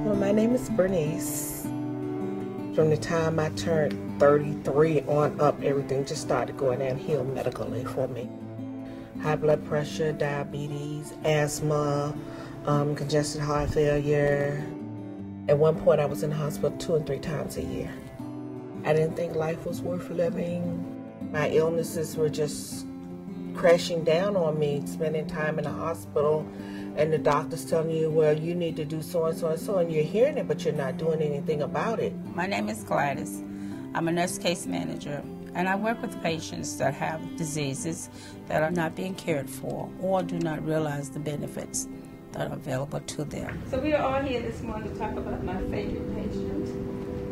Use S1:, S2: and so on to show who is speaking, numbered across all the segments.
S1: Well, my name is Bernice. From the time I turned 33 on up, everything just started going downhill medically for me. High blood pressure, diabetes, asthma, congestive heart failure. At one point, I was in the hospital 2 and 3 times a year. I didn't think life was worth living. My illnesses were just crashing down on me, spending time in the hospital, and the doctor's telling you, well, you need to do so and so and so, and you're hearing it, but you're not doing anything about it.
S2: My name is Gladys. I'm a nurse case manager, and I work with patients that have diseases that are not being cared for or do not realize the benefits that are available to them.
S3: So we are all here this morning to talk about my favorite patient.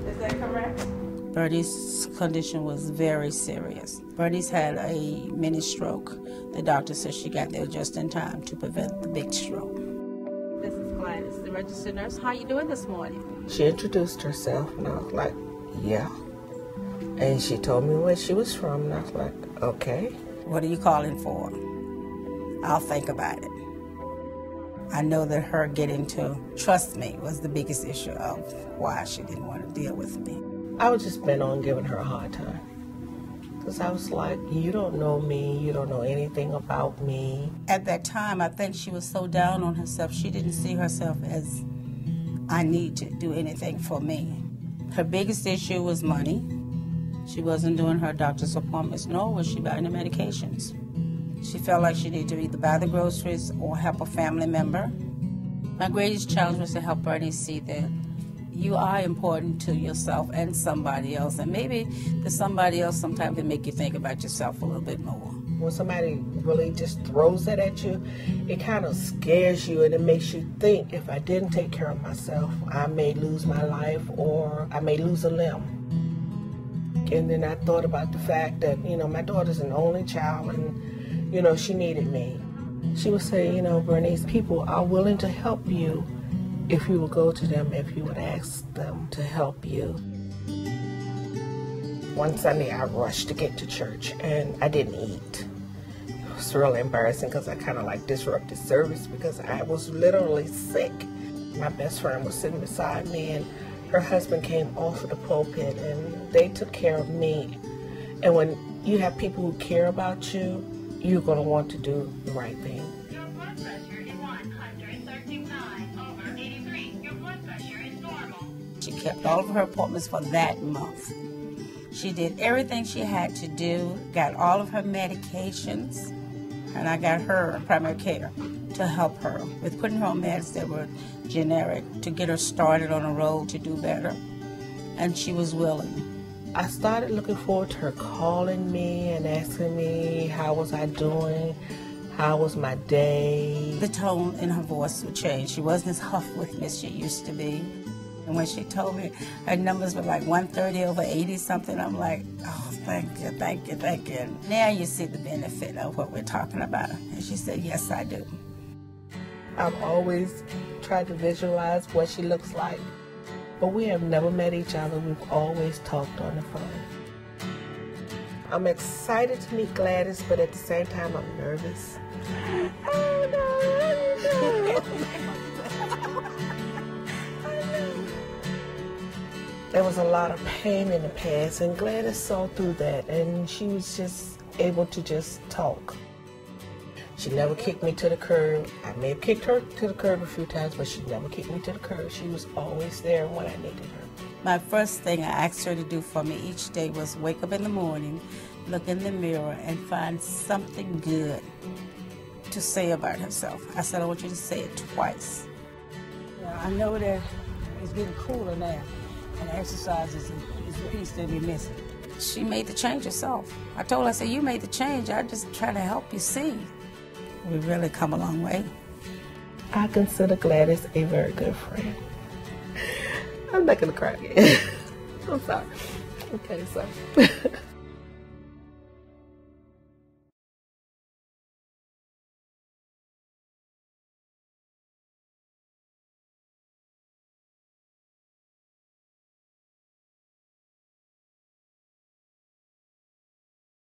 S3: Is that correct?
S2: Bernice's condition was very serious. Bernice had a mini stroke. The doctor said she got there just in time to prevent the big stroke. This is Gladys, the registered nurse. How are you doing this morning?
S1: She introduced herself, and I was like, yeah. And she told me where she was from, and I was like, okay.
S2: What are you calling for? I'll think about it. I know that her getting to trust me was the biggest issue of why she didn't want to deal with me.
S1: I was just bent on giving her a hard time. Because I was like, you don't know me, you don't know anything about me.
S2: At that time, I think she was so down on herself, she didn't see herself as, I need to do anything for me. Her biggest issue was money. She wasn't doing her doctor's appointments, nor was she buying the medications. She felt like she needed to either buy the groceries or help a family member. My greatest challenge was to help Bernice see that you are important to yourself and somebody else, and maybe the somebody else sometimes can make you think about yourself a little bit more.
S1: When somebody really just throws that at you, it kind of scares you, and it makes you think, if I didn't take care of myself, I may lose my life or I may lose a limb. And then I thought about the fact that, my daughter's an only child, and, she needed me. She would say, Bernice, people are willing to help you if you would go to them, if you would ask them to help you. One Sunday I rushed to get to church and I didn't eat. It was really embarrassing because I kind of disrupted service because I was literally sick. My best friend was sitting beside me and her husband came off of the pulpit and they took care of me. And when you have people who care about you, you're going to want to do the right thing.
S2: She kept all of her appointments for that month. She did everything she had to do, got all of her medications, and I got her primary care to help her with putting her on meds that were generic to get her started on a road to do better, and she was willing.
S1: I started looking forward to her calling me and asking me how was I doing, how was my day.
S2: The tone in her voice would change. She wasn't as huff with me as she used to be. And when she told me her numbers were like 130 over 80 something, I'm like, oh, thank you, thank you, thank you. Now you see the benefit of what we're talking about. And she said, yes, I do.
S1: I've always tried to visualize what she looks like, but we have never met each other. We've always talked on the phone. I'm excited to meet Gladys, but at the same time, I'm nervous. Oh, no. There was a lot of pain in the past, and Gladys saw through that, and she was just able to just talk. She never kicked me to the curb. I may have kicked her to the curb a few times, but she never kicked me to the curb. She was always there when I needed her.
S2: My first thing I asked her to do for me each day was wake up in the morning, look in the mirror, and find something good to say about herself. I said, I want you to say it twice. I know that it's getting cooler now. And exercise is the piece that we're missing. She made the change herself. I told her, I said, you made the change. I just try to help you see. We've really come a long way.
S1: I consider Gladys a very good friend. I'm not going to cry again. I'm sorry. Okay, so.